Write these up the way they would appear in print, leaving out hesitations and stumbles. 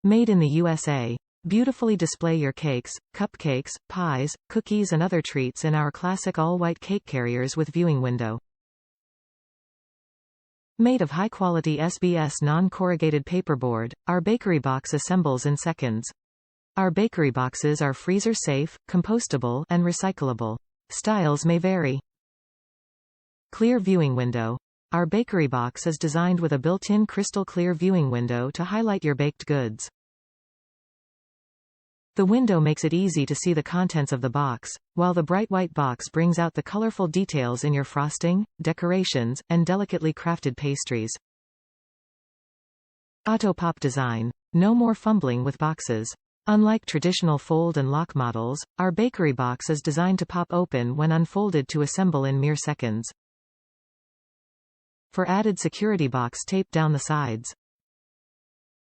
Made in the USA. Beautifully display your cakes, cupcakes, pies, cookies and other treats in our classic all-white cake carriers with viewing window. Made of high-quality SBS non-corrugated paperboard, our bakery box assembles in seconds. Our bakery boxes are freezer-safe, compostable, and recyclable. Styles may vary. Clear viewing window. Our bakery box is designed with a built-in crystal clear viewing window to highlight your baked goods. The window makes it easy to see the contents of the box, while the bright white box brings out the colorful details in your frosting, decorations, and delicately crafted pastries. Auto pop design. No more fumbling with boxes. Unlike traditional fold and lock models, our bakery box is designed to pop open when unfolded to assemble in mere seconds. For added security, box tape down the sides.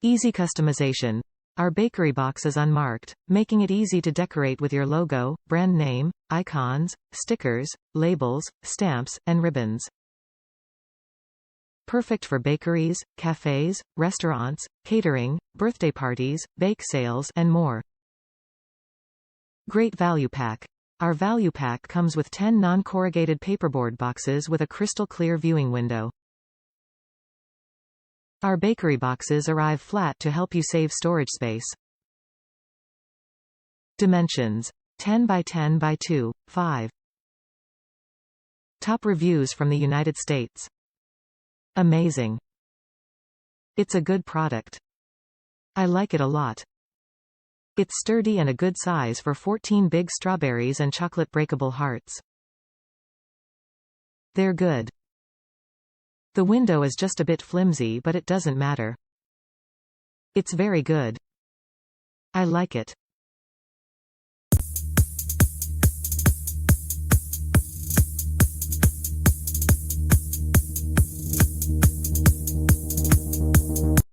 Easy customization. Our bakery box is unmarked, making it easy to decorate with your logo, brand name, icons, stickers, labels, stamps, and ribbons. Perfect for bakeries, cafes, restaurants, catering, birthday parties, bake sales, and more. Great value pack. Our value pack comes with 10 non-corrugated paperboard boxes with a crystal clear viewing window. Our bakery boxes arrive flat to help you save storage space. Dimensions: 10 by 10 by 2, 5. Top reviews from the United States. Amazing. It's a good product. I like it a lot. It's sturdy and a good size for 14 big strawberries and chocolate breakable hearts. They're good. The window is just a bit flimsy, but it doesn't matter. It's very good. I like it.